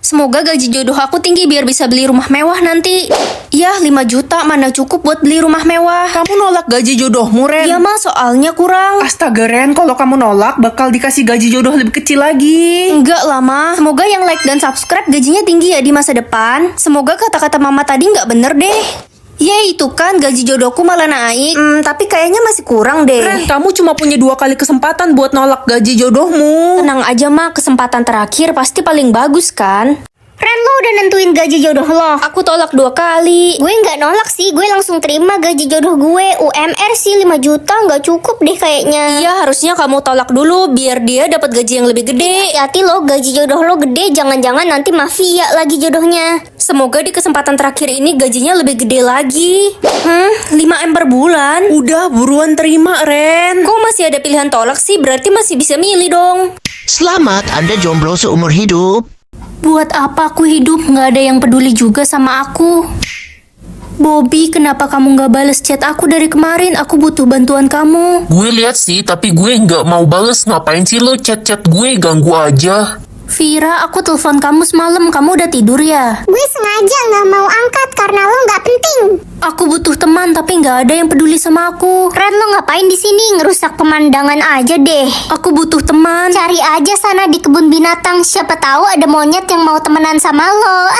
Semoga gaji jodoh aku tinggi biar bisa beli rumah mewah nanti. Yah, 5 juta mana cukup buat beli rumah mewah. Kamu nolak gaji jodohmu, Ren? Iya mah, soalnya kurang. Astaga, Ren, kalau kamu nolak, bakal dikasih gaji jodoh lebih kecil lagi. Enggak lah mah. Semoga yang like dan subscribe gajinya tinggi ya di masa depan. Semoga kata-kata mama tadi nggak bener deh. Ya itu kan gaji jodohku malah naik. Tapi kayaknya masih kurang deh. Ren, kamu cuma punya 2 kali kesempatan buat nolak gaji jodohmu. Tenang aja mah, kesempatan terakhir pasti paling bagus kan. Ren, lo udah nentuin gaji jodoh lo? Aku tolak 2 kali. Gue nggak nolak sih, gue langsung terima gaji jodoh gue. UMR sih 5 juta nggak cukup deh kayaknya. Iya, harusnya kamu tolak dulu biar dia dapat gaji yang lebih gede. Hati-hati lo, gaji jodoh lo gede, jangan-jangan nanti mafia lagi jodohnya. Semoga di kesempatan terakhir ini gajinya lebih gede lagi. 5M per bulan. Udah, buruan terima, Ren. Kok masih ada pilihan tolak sih? Berarti masih bisa milih dong. Selamat, Anda jomblo seumur hidup. Buat apa aku hidup? Nggak ada yang peduli juga sama aku. Bobby, kenapa kamu nggak bales chat aku dari kemarin? Aku butuh bantuan kamu. Gue lihat sih, tapi gue nggak mau bales. Ngapain sih lo chat-chat gue, ganggu aja. Vira, aku telepon kamu semalam. Kamu udah tidur ya? Gue sengaja nggak mau angkat karena lo nggak penting. Aku butuh teman, tapi nggak ada yang peduli sama aku. Ren, lo ngapain di sini? Ngerusak pemandangan aja deh. Aku butuh teman. Cari aja sana di kebun binatang. Siapa tahu ada monyet yang mau temenan sama lo.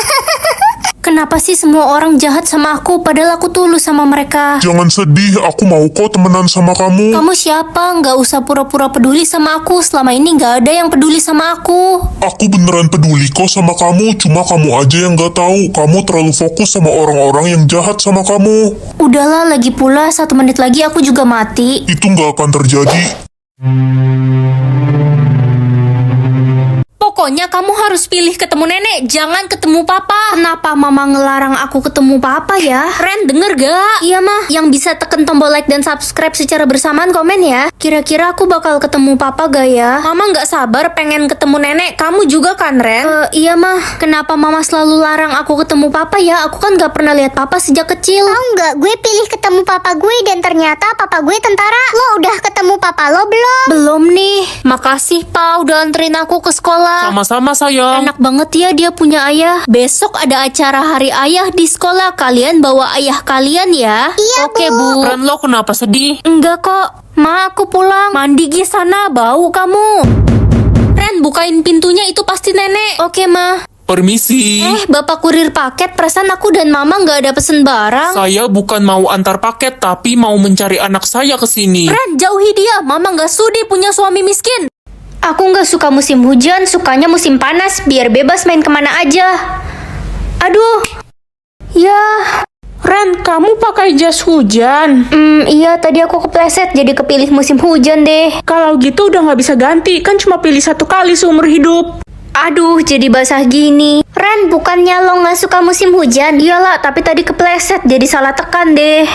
Kenapa sih semua orang jahat sama aku, padahal aku tulus sama mereka? Jangan sedih, aku mau kok temenan sama kamu. Kamu siapa? Nggak usah pura-pura peduli sama aku. Selama ini nggak ada yang peduli sama aku. Aku beneran peduli kok sama kamu, cuma kamu aja yang gak tahu. Kamu terlalu fokus sama orang-orang yang jahat sama kamu. Udahlah, lagi pula 1 menit lagi aku juga mati. Itu gak akan terjadi. Pokoknya kamu harus pilih ketemu nenek, jangan ketemu papa. Kenapa mama ngelarang aku ketemu papa ya? Ren, denger gak? Iya mah, yang bisa tekan tombol like dan subscribe secara bersamaan komen ya. Kira-kira aku bakal ketemu papa gak ya? Mama gak sabar pengen ketemu nenek, kamu juga kan Ren? Iya mah, kenapa mama selalu larang aku ketemu papa ya? Aku kan gak pernah lihat papa sejak kecil. Tahu nggak, gue pilih ketemu papa gue dan ternyata papa gue tentara. Lo udah ketemu papa lo belum? Belum nih. Makasih pa udah anterin aku ke sekolah. Sama-sama sayang. Enak banget ya dia punya ayah. Besok ada acara hari ayah di sekolah. Kalian bawa ayah kalian ya. Iya, Oke Bu. Bu. Ren, lo kenapa sedih? Enggak kok. Ma, aku pulang. Mandi gi sana, bau kamu. Ren, bukain pintunya, itu pasti nenek. Oke ma. Permisi. Bapak kurir paket. Perasaan aku dan mama nggak ada pesen barang. Saya bukan mau antar paket, tapi mau mencari anak saya ke sini. Ren, jauhi dia. Mama nggak sudi punya suami miskin. Aku nggak suka musim hujan, sukanya musim panas, biar bebas main kemana aja. Aduh. Ya. Ren, kamu pakai jas hujan. Iya, tadi aku kepleset jadi kepilih musim hujan deh. Kalau gitu udah nggak bisa ganti, kan cuma pilih 1 kali seumur hidup. Aduh, jadi basah gini. Ren, bukannya lo nggak suka musim hujan? Iyalah, tapi tadi kepleset jadi salah tekan deh.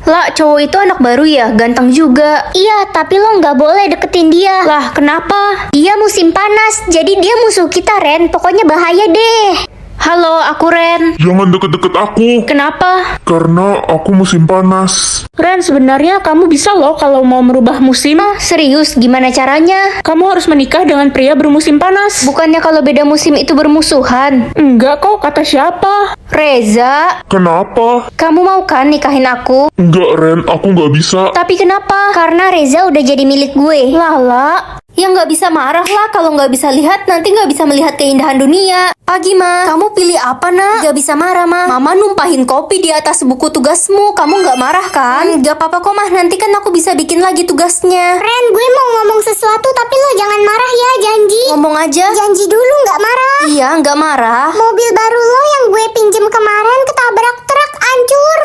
Lah, cowok itu anak baru ya, ganteng juga. Iya, tapi lo nggak boleh deketin dia. Lah, kenapa? Dia musim panas, jadi dia musuh kita, Ren. Pokoknya bahaya deh. Halo, aku Ren. Jangan deket-deket aku, Kenapa? karena aku musim panas. Ren, sebenarnya kamu bisa loh kalau mau merubah musim. Serius, gimana caranya? Kamu harus menikah dengan pria bermusim panas. Bukannya kalau beda musim itu bermusuhan? Enggak kok, kata siapa? Reza, Kenapa? kamu mau kan nikahin aku? Enggak, Ren, aku gak bisa. Tapi kenapa? Karena Reza udah jadi milik gue. Lala, ya nggak bisa marah lah. Kalau nggak bisa lihat, nanti nggak bisa melihat keindahan dunia. Pagi, Ma. Kamu pilih apa, nak? Nggak bisa marah, Ma. Mama numpahin kopi di atas buku tugasmu. Kamu nggak marah, kan? Nggak apa-apa kok, Mah. Nanti kan aku bisa bikin lagi tugasnya. Ren, gue mau ngomong sesuatu tapi lo jangan marah ya, janji. Ngomong aja. Janji dulu nggak marah. Iya, nggak marah. Mobil baru lo yang gue pinjem kemarin ketabrak truk, hancur.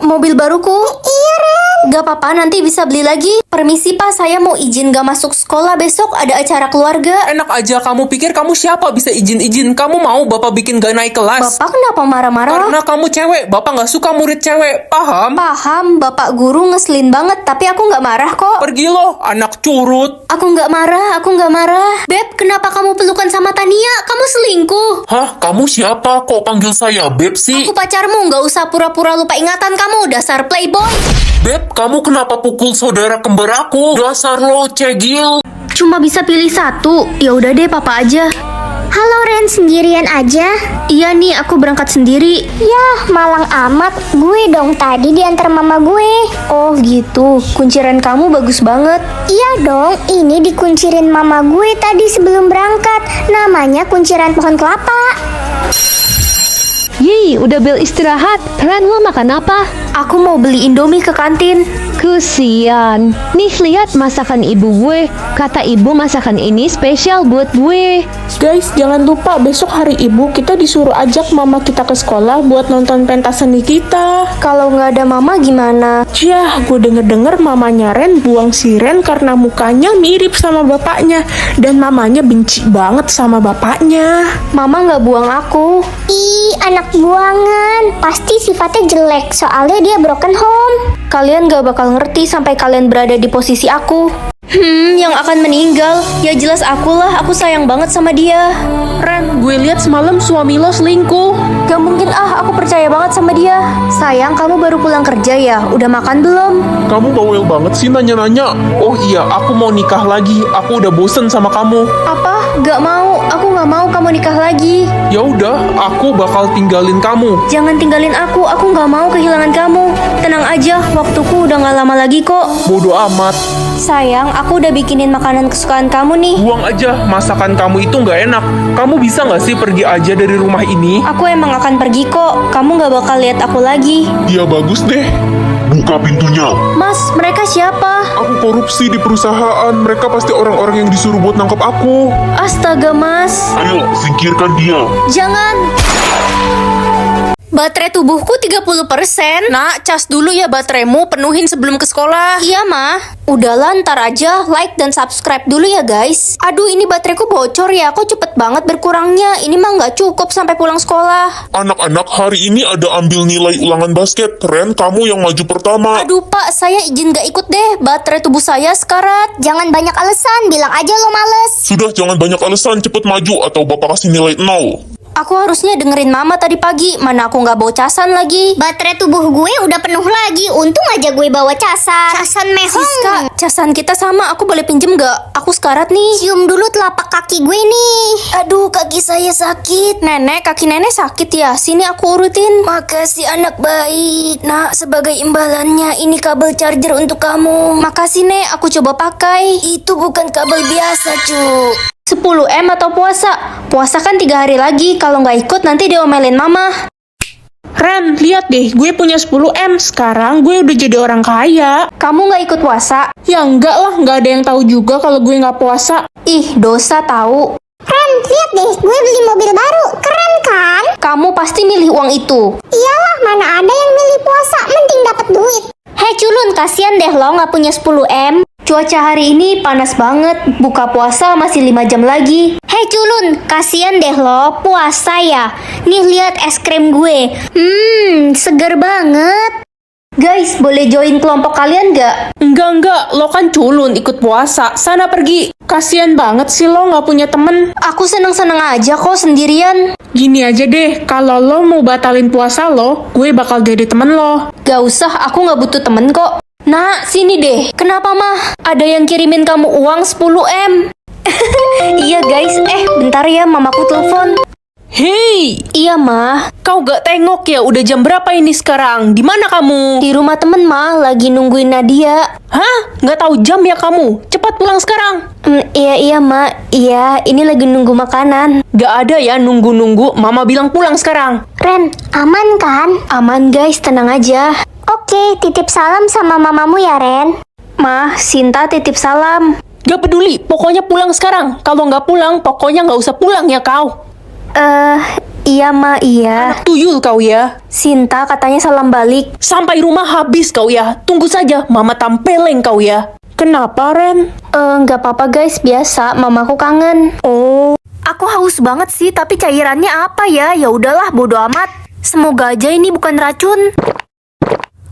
Mobil baruku? Iya, Ren. Nggak apa-apa, nanti bisa beli lagi. Permisi, Pak. Saya mau izin nggak masuk sekolah. Besok ada acara keluarga. Enak aja, kamu pikir kamu siapa bisa izin-izin? Kamu mau bapak bikin gak naik kelas? Bapak kenapa marah-marah? Karena kamu cewek, bapak gak suka murid cewek, paham? Paham, Bapak guru ngeselin banget. Tapi aku nggak marah kok. Pergi loh, anak curut. Aku nggak marah, aku nggak marah. Beb, kenapa kamu pelukan sama Tania? Kamu selingkuh. Hah, kamu siapa? Kok panggil saya Beb sih? Aku pacarmu, nggak usah pura-pura lupa ingatan kamu, dasar playboy. Beb, kamu kenapa pukul saudara kembar aku? Dasar lo cegil. Cuma bisa pilih satu. Ya udah deh, papa aja. Halo Ren, sendirian aja? Iya nih, aku berangkat sendiri. Yah, malang amat. Gue dong tadi diantar mama gue. Oh gitu, kunciran kamu bagus banget. Iya dong, ini dikuncirin mama gue tadi sebelum berangkat. Namanya kunciran pohon kelapa. Yeay, udah bel istirahat. Ren, lo makan apa? Aku mau beli Indomie ke kantin. Kesian. Nih, lihat masakan ibu gue. Kata ibu masakan ini spesial buat gue. Guys, jangan lupa besok hari ibu kita disuruh ajak mama kita ke sekolah buat nonton pentas seni kita. Kalau nggak ada mama gimana? Yah, gue denger-denger mamanya Ren buang si Ren karena mukanya mirip sama bapaknya. Dan mamanya benci banget sama bapaknya. Mama nggak buang aku. Ih, anak buangan. Pasti sifatnya jelek, soalnya dia broken home. Kalian gak bakal ngerti sampai kalian berada di posisi aku. Yang akan meninggal. Ya jelas akulah, aku sayang banget sama dia. Ren, gue lihat semalam suami lo selingkuh. Gak mungkin aku percaya banget sama dia. Sayang, kamu baru pulang kerja ya? Udah makan belum? Kamu bawel banget sih nanya-nanya. Oh iya, aku mau nikah lagi. Aku udah bosen sama kamu. Apa? Gak mau, aku gak mau kamu nikah lagi. Ya udah, aku bakal tinggalin kamu. Jangan tinggalin aku gak mau kehilangan kamu. Tenang aja, waktuku udah gak lama lagi kok. Bodoh amat. Sayang, aku udah bikinin makanan kesukaan kamu nih. Buang aja, masakan kamu itu nggak enak. Kamu bisa nggak sih pergi aja dari rumah ini? Aku emang akan pergi kok. Kamu gak bakal lihat aku lagi. Ya bagus deh. Buka pintunya. Mas, mereka siapa? Aku korupsi di perusahaan. Mereka pasti orang-orang yang disuruh buat nangkap aku. Astaga, Mas. Ayo, singkirkan dia. Jangan. Baterai tubuhku 30%. Nak, cas dulu ya bateraimu, penuhin sebelum ke sekolah. Iya, Ma. Udahlah, ntar aja. Like dan subscribe dulu ya, guys. Aduh, ini bateraiku bocor ya. Kok cepet banget berkurangnya? Ini mah nggak cukup sampai pulang sekolah. Anak-anak, hari ini ada ambil nilai ulangan basket. Ren, kamu yang maju pertama. Aduh, Pak, saya izin nggak ikut deh. Baterai tubuh saya sekarat. Jangan banyak alasan, bilang aja lo males. Sudah, jangan banyak alasan. Cepet maju atau bapak kasih nilai 0. Aku harusnya dengerin Mama tadi pagi. Mana aku nggak bawa casan lagi. Baterai tubuh gue udah penuh lagi. Untung aja gue bawa casan. Casan mehong. Siska, casan kita sama. Aku boleh pinjem nggak? Aku sekarat nih. Cium dulu telapak kaki gue nih. Aduh, kaki saya sakit. Nenek, kaki nenek sakit ya? Sini aku urutin. Makasih anak baik. Nak, sebagai imbalannya ini kabel charger untuk kamu. Makasih, Nek. Aku coba pakai. Itu bukan kabel biasa, cu. 10M atau puasa? Puasa kan 3 hari lagi. Kalau nggak ikut nanti diomelin Mama. Ren, lihat deh, gue punya 10M. Sekarang gue udah jadi orang kaya. Kamu nggak ikut puasa? Ya enggak lah, nggak ada yang tahu juga kalau gue nggak puasa. Ih, dosa tahu. Ren, lihat deh, gue beli mobil baru. Keren kan? Kamu pasti milih uang itu. Iyalah, mana ada yang milih puasa. Mending dapat duit. Hei culun, kasihan deh lo nggak punya 10M. Cuaca hari ini panas banget, buka puasa masih 5 jam lagi. Hei culun, kasihan deh lo, puasa ya. Nih lihat es krim gue. Seger banget. Guys, boleh join kelompok kalian nggak? Enggak, lo kan culun ikut puasa. Sana pergi. Kasian banget sih lo nggak punya temen. Aku seneng-seneng aja kok sendirian. Gini aja deh, kalau lo mau batalin puasa lo, gue bakal jadi temen lo. Gak usah, aku nggak butuh temen kok. Nah, sini deh. Kenapa, Mah? Ada yang kirimin kamu uang 10M. Iya, guys. Bentar ya, mamaku telepon. Hei, Iya, Mah. kau gak tengok ya udah jam berapa ini sekarang? Di mana kamu? Di rumah temen, Mah. Lagi nungguin Nadia. Hah? Gak tahu jam ya kamu? Cepat pulang sekarang. Iya, Mak. Iya, ini lagi nunggu makanan. Gak ada ya nunggu-nunggu. Mama bilang pulang sekarang. Ren, aman kan? Aman, guys. Tenang aja. Oke, titip salam sama mamamu ya, Ren. Mah, Sinta titip salam. Gak peduli, pokoknya pulang sekarang. Kalau gak pulang, pokoknya gak usah pulang ya kau. Iya, Ma. Iya. Tuyul kau ya. Sinta katanya salam balik. Sampai rumah habis kau ya. Tunggu saja, Mama tampeleng kau ya. Kenapa, Ren? Nggak apa-apa, guys. Biasa. Mamaku kangen. Oh, Aku haus banget sih, tapi cairannya apa ya? Ya udahlah, bodo amat. Semoga aja ini bukan racun.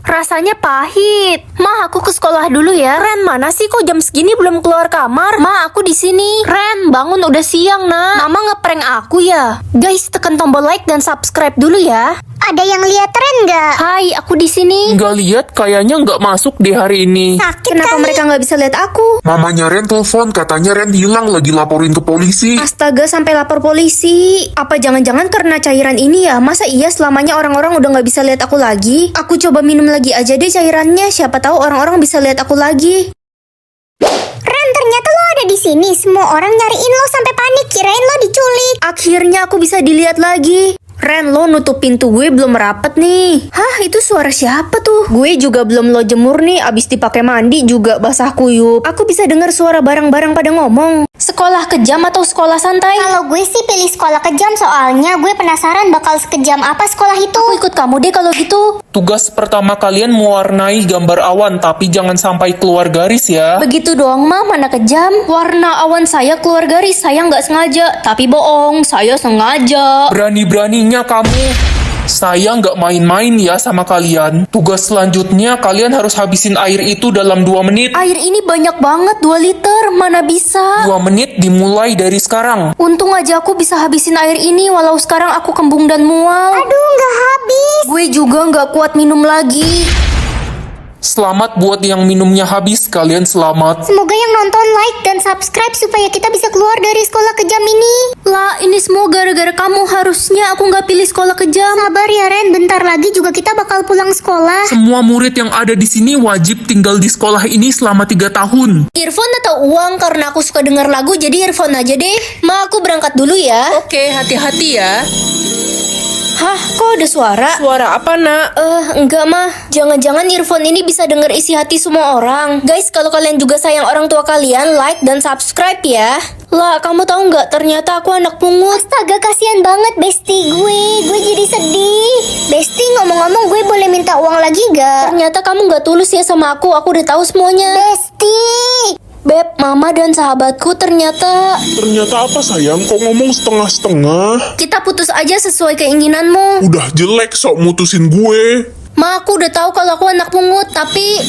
Rasanya pahit. Ma, aku ke sekolah dulu ya. Ren, mana sih kok jam segini belum keluar kamar? Ma, aku di sini. Ren, bangun udah siang, Nak. Mama ngeprank aku ya. Guys, tekan tombol like dan subscribe dulu ya. ada yang lihat Ren nggak? Hai, aku di sini. Nggak lihat, kayaknya nggak masuk deh hari ini. Sakit Kenapa kali. mereka nggak bisa lihat aku? Mamanya Ren telepon, katanya Ren hilang lagi laporin ke polisi. Astaga, sampai lapor polisi. Apa jangan-jangan karena cairan ini ya? Masa iya selamanya orang-orang udah nggak bisa lihat aku lagi? Aku coba minum lagi aja deh cairannya. Siapa tahu orang-orang bisa lihat aku lagi. Ren, ternyata lo ada di sini. Semua orang nyariin lo sampai panik, kirain lo diculik. Akhirnya aku bisa dilihat lagi. Ren, lo nutup pintu gue belum rapat nih. Hah, itu suara siapa tuh? Gue juga belum lo jemur nih, abis dipakai mandi juga basah kuyup. Aku bisa dengar suara barang-barang pada ngomong. Sekolah kejam atau sekolah santai? Kalau gue sih pilih sekolah kejam, soalnya gue penasaran bakal sekejam apa sekolah itu. Aku ikut kamu deh kalau gitu. Tugas pertama kalian mewarnai gambar awan, tapi jangan sampai keluar garis ya. Begitu doang mah, mana kejam. Warna awan saya keluar garis, saya nggak sengaja. Tapi bohong, saya sengaja. Berani-beraninya kamu. Saya nggak main-main ya sama kalian. Tugas selanjutnya kalian harus habisin air itu dalam 2 menit. Air ini banyak banget, 2 liter. Mana bisa? 2 menit dimulai dari sekarang. Untung aja aku bisa habisin air ini, walau sekarang aku kembung dan mual. Aduh, nggak habis. Gue juga nggak kuat minum lagi. Selamat buat yang minumnya habis, kalian selamat. Semoga yang nonton like dan subscribe supaya kita bisa keluar dari sekolah kejam ini. Lah, ini semua gara-gara kamu. Harusnya aku nggak pilih sekolah kejam. Sabar ya Ren, bentar lagi juga kita bakal pulang sekolah. Semua murid yang ada di sini wajib tinggal di sekolah ini selama 3 tahun. Earphone atau uang? Karena aku suka denger lagu, jadi earphone aja deh. Ma, aku berangkat dulu ya. Oke, hati-hati ya. Hah, kok ada suara? Suara apa, Nak? Enggak mah. Jangan-jangan earphone ini bisa denger isi hati semua orang. Guys, kalau kalian juga sayang orang tua kalian, like dan subscribe ya. Lah, kamu tahu nggak? Ternyata aku anak pungut. Astaga, kasihan banget Besti gue. Gue jadi sedih. Besti, ngomong-ngomong gue boleh minta uang lagi gak? Ternyata kamu nggak tulus ya sama aku. Aku udah tahu semuanya. Besti. Beb, mama dan sahabatku ternyata... Ternyata apa sayang, kok ngomong setengah-setengah? Kita putus aja sesuai keinginanmu. Udah jelek sok mutusin gue. Ma, aku udah tahu kalau aku anak pungut, tapi...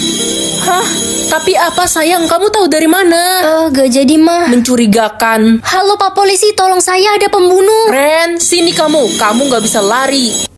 Hah? Tapi apa sayang? Kamu tahu dari mana? Gak jadi mah. Mencurigakan. Halo Pak Polisi, tolong saya, ada pembunuh. Ren, sini kamu. Kamu nggak bisa lari.